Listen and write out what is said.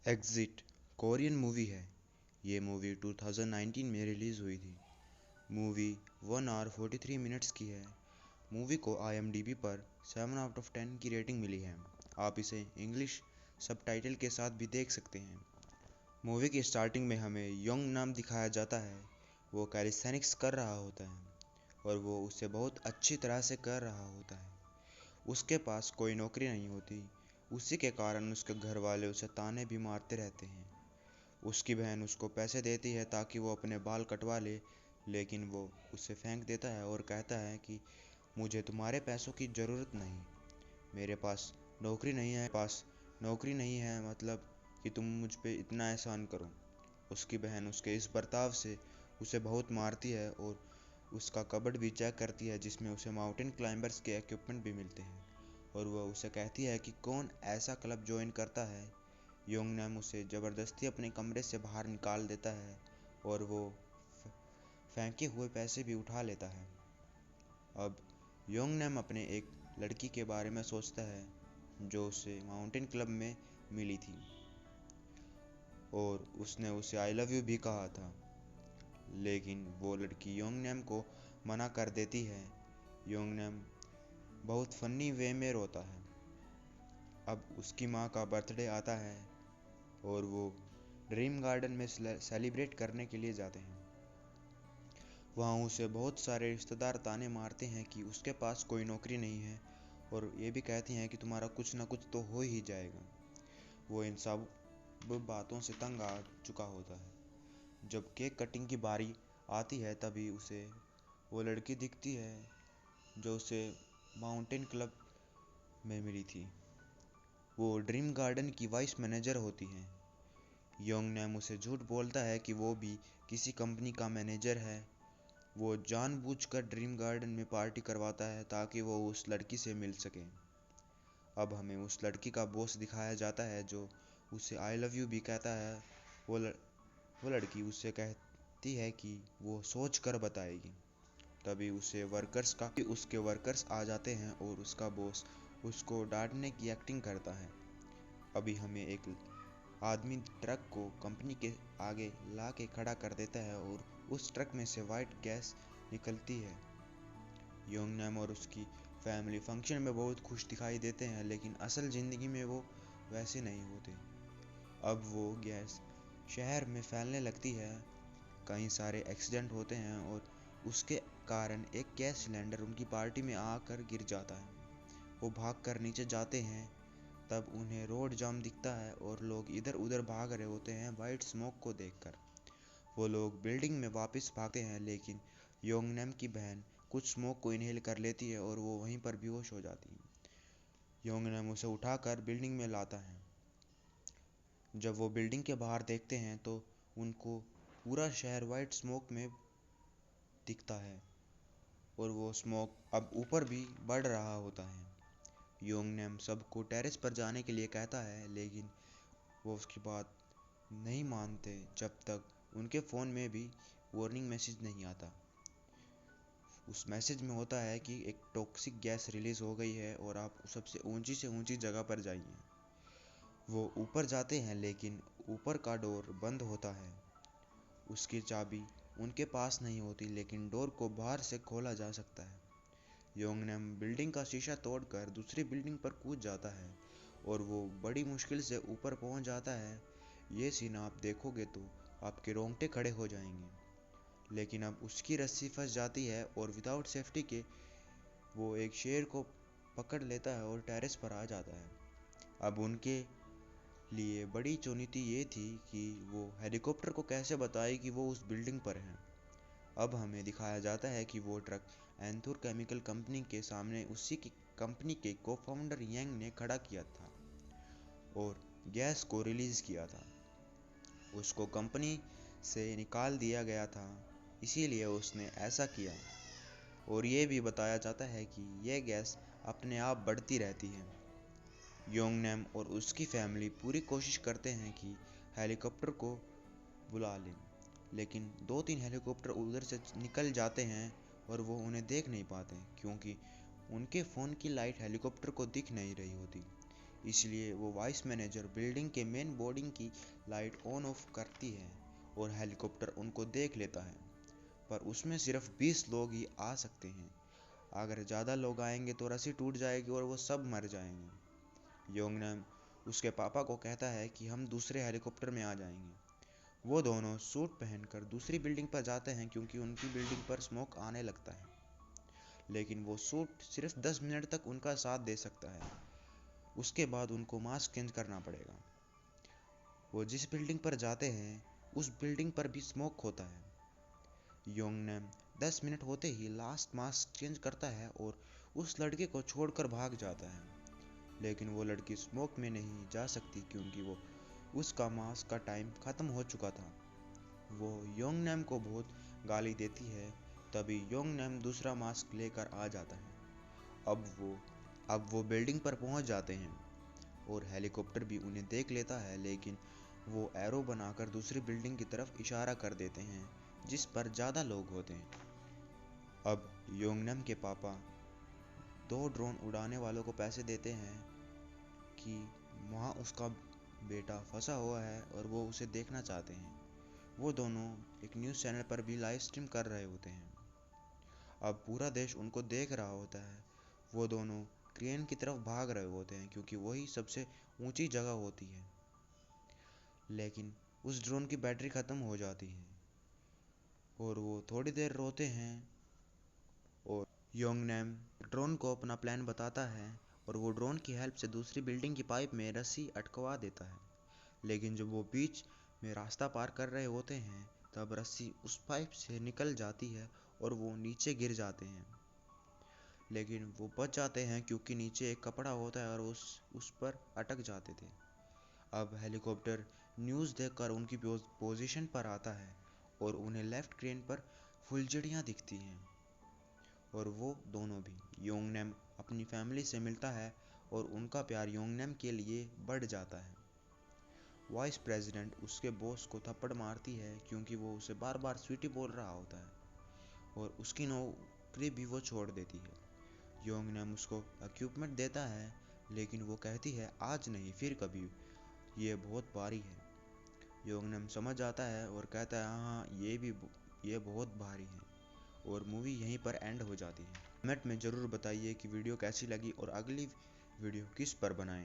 Exit Korean movie है। ये movie 2019 में रिलीज़ हुई थी। मूवी 1 आवर 43 मिनट्स की है। मूवी को IMDb पर 7 आउट ऑफ 10 की रेटिंग मिली है। आप इसे इंग्लिश सबटाइटल के साथ भी देख सकते हैं। मूवी की स्टार्टिंग में हमें योंग नाम दिखाया जाता है। वो कैलिस्थेनिक्स कर रहा होता है और वो उसे बहुत अच्छी तरह से कर रहा होता है। उसके पास कोई नौकरी नहीं होती। उसी के कारण उसके घर वाले उसे ताने भी मारते रहते हैं। उसकी बहन उसको पैसे देती है ताकि वो अपने बाल कटवा ले, लेकिन वो उसे फेंक देता है और कहता है कि मुझे तुम्हारे पैसों की ज़रूरत नहीं, मेरे पास नौकरी नहीं है मतलब कि तुम मुझ पे इतना एहसान करो। उसकी बहन उसके इस बर्ताव से उसे बहुत मारती है और उसका कबर्ड भी चेक करती है जिसमें उसे माउंटेन क्लाइंबर्स के इक्विपमेंट भी मिलते हैं और वह उसे कहती है कि कौन ऐसा क्लब ज्वाइन करता है। योंगनैम उसे ज़बरदस्ती अपने कमरे से बाहर निकाल देता है और वो फेंके हुए पैसे भी उठा लेता है। अब योंगनैम अपने एक लड़की के बारे में सोचता है जो उसे माउंटेन क्लब में मिली थी और उसने उसे आई लव यू भी कहा था, लेकिन वो लड़की योंगनैम को मना कर देती है। योंगनैम बहुत फनी वे में रोता है। अब उसकी माँ का बर्थडे आता है और वो ड्रीम गार्डन में सेलिब्रेट करने के लिए जाते हैं। वहाँ उसे बहुत सारे रिश्तेदार ताने मारते हैं कि उसके पास कोई नौकरी नहीं है और ये भी कहते हैं कि तुम्हारा कुछ ना कुछ तो हो ही जाएगा। वो इन सब बातों से तंग आ चुका होता है। जब केक कटिंग की बारी आती है तभी उसे वो लड़की दिखती है जो उसे माउंटेन क्लब में मिली थी। वो ड्रीम गार्डन की वाइस मैनेजर होती हैं। योंगनैम उसे झूठ बोलता है कि वो भी किसी कंपनी का मैनेजर है। वो जानबूझकर ड्रीम गार्डन में पार्टी करवाता है ताकि वो उस लड़की से मिल सके। अब हमें उस लड़की का बॉस दिखाया जाता है जो उसे आई लव यू भी कहता है। वो लड़की उससे कहती है कि वो सोच कर बताएगी। तभी उसके वर्कर्स आ जाते हैं और उसका बॉस उसको डांटने की एक्टिंग करता है। अभी हमें एक आदमी ट्रक को कंपनी के आगे ला के खड़ा कर देता है और उस ट्रक में से वाइट गैस निकलती है। योंगनैम और उसकी फैमिली फंक्शन में बहुत खुश दिखाई देते हैं, लेकिन असल ज़िंदगी में वो वैसे नहीं होते। अब वो गैस शहर में फैलने लगती है। कई सारे एक्सीडेंट होते हैं और उसके कारण एक गैस सिलेंडर उनकी पार्टी में आकर गिर जाता है। वो भागकर नीचे जाते हैं। तब उन्हें रोड जाम दिखता है और लोग इधर उधर भाग रहे होते हैं वाइट स्मोक को देखकर। वो लोग बिल्डिंग में वापस भागते हैं, लेकिन योंगनैम की बहन कुछ स्मोक को इनहेल कर लेती है और वो वहीं पर बेहोश हो जाती है। योंगनैम उसे उठाकर बिल्डिंग में लाता है। जब वो बिल्डिंग के बाहर देखते हैं तो उनको पूरा शहर वाइट स्मोक में दिखता है और वो स्मोक अब ऊपर भी बढ़ रहा होता है। योंगनैम सबको टेरेस पर जाने के लिए कहता है, लेकिन वो उसकी बात नहीं मानते जब तक उनके फ़ोन में भी वार्निंग मैसेज नहीं आता। उस मैसेज में होता है कि एक टॉक्सिक गैस रिलीज़ हो गई है और आप सबसे ऊंची से ऊंची जगह पर जाइए। वो ऊपर जाते हैं, लेकिन ऊपर का डोर बंद होता है। उसकी चाबी उनके पास नहीं होती, लेकिन डोर को बाहर से खोला जा सकता है। योंगनैम बिल्डिंग का शीशा तोड़कर दूसरी बिल्डिंग पर कूद जाता है और वो बड़ी मुश्किल से ऊपर पहुंच जाता है। ये सीन आप देखोगे तो आपके रोंगटे खड़े हो जाएंगे। लेकिन अब उसकी रस्सी फंस जाती है और विदाउट सेफ्टी के वो एक शेर को पकड़ लेता है और टेरेस पर आ जाता है। अब उनके लिए बड़ी चुनौती ये थी कि वो हेलीकॉप्टर को कैसे बताए कि वो उस बिल्डिंग पर है। अब हमें दिखाया जाता है कि वो ट्रक एंथुर केमिकल कंपनी के सामने उसी की कंपनी के को-फाउंडर यांग ने खड़ा किया था और गैस को रिलीज़ किया था। उसको कंपनी से निकाल दिया गया था, इसीलिए उसने ऐसा किया। और ये भी बताया जाता है कि यह गैस अपने आप बढ़ती रहती है। योंगनैम और उसकी फैमिली पूरी कोशिश करते हैं कि हेलीकॉप्टर को बुला लें, लेकिन 2-3 हेलीकॉप्टर उधर से निकल जाते हैं और वो उन्हें देख नहीं पाते क्योंकि उनके फ़ोन की लाइट हेलीकॉप्टर को दिख नहीं रही होती। इसलिए वो वाइस मैनेजर बिल्डिंग के मेन बोर्डिंग की लाइट ऑन ऑफ करती है और हेलीकॉप्टर उनको देख लेता है। पर उसमें सिर्फ 20 लोग ही आ सकते हैं। अगर ज़्यादा लोग आएंगे तो रस्सी टूट जाएगी और वो सब मर जाएंगे। योंगनम उसके पापा को कहता है कि हम दूसरे हेलीकॉप्टर में आ जाएंगे। वो दोनों सूट पहनकर दूसरी बिल्डिंग पर जाते हैं क्योंकि उनकी बिल्डिंग पर स्मोक आने लगता है। लेकिन वो सूट सिर्फ 10 मिनट तक उनका साथ दे सकता है, उसके बाद उनको मास्क चेंज करना पड़ेगा। वो जिस बिल्डिंग पर जाते हैं उस बिल्डिंग पर भी स्मोक होता है। योंगनम 10 मिनट होते ही लास्ट मास्क चेंज करता है और उस लड़के को छोड़कर भाग जाता है। लेकिन वो लड़की स्मोक में नहीं जा सकती क्योंकि वो उसका मास्क का टाइम ख़त्म हो चुका था। वो योंगनम को बहुत गाली देती है। तभी योंगनम दूसरा मास्क लेकर आ जाता है। अब वो बिल्डिंग पर पहुंच जाते हैं और हेलीकॉप्टर भी उन्हें देख लेता है, लेकिन वो एरो बनाकर दूसरी बिल्डिंग की तरफ इशारा कर देते हैं जिस पर ज़्यादा लोग होते हैं। अब योंगनम के पापा 2 ड्रोन उड़ाने वालों को पैसे देते हैं कि वहाँ उसका बेटा फंसा हुआ है और वो उसे देखना चाहते हैं। वो दोनों एक न्यूज़ चैनल पर भी लाइव स्ट्रीम कर रहे होते हैं। अब पूरा देश उनको देख रहा होता है। वो दोनों क्रेन की तरफ भाग रहे होते हैं क्योंकि वही सबसे ऊंची जगह होती है। लेकिन उस ड्रोन की बैटरी ख़त्म हो जाती है और वो थोड़ी देर रोते हैं और योंगनम ड्रोन को अपना प्लान बताता है और वो ड्रोन की हेल्प से दूसरी बिल्डिंग की पाइप में रस्सी अटकवा देता है। लेकिन जब वो बीच में रास्ता पार कर रहे होते हैं तब रस्सी उस पाइप से निकल जाती है और वो नीचे गिर जाते हैं। लेकिन वो बच जाते हैं क्योंकि नीचे एक कपड़ा होता है और उस पर अटक जाते थे। अब हेलीकॉप्टर न्यूज़ देखकर उनकी पोजीशन पर आता है और उन्हें लेफ्ट क्रेन पर फुलझड़ियाँ दिखती हैं और वो दोनों भी। योंगनम अपनी फैमिली से मिलता है और उनका प्यार योंगनम के लिए बढ़ जाता है। वाइस प्रेसिडेंट उसके बॉस को थप्पड़ मारती है क्योंकि वो उसे बार बार स्वीटी बोल रहा होता है और उसकी नौकरी भी वो छोड़ देती है। योंगनम उसको इक्विपमेंट देता है लेकिन वो कहती है आज नहीं फिर कभी, ये बहुत भारी है। योंगनम समझ जाता है और कहता है हाँ ये बहुत भारी है। और मूवी यहीं पर एंड हो जाती है। कमेंट में ज़रूर बताइए कि वीडियो कैसी लगी और अगली वीडियो किस पर बनाएं।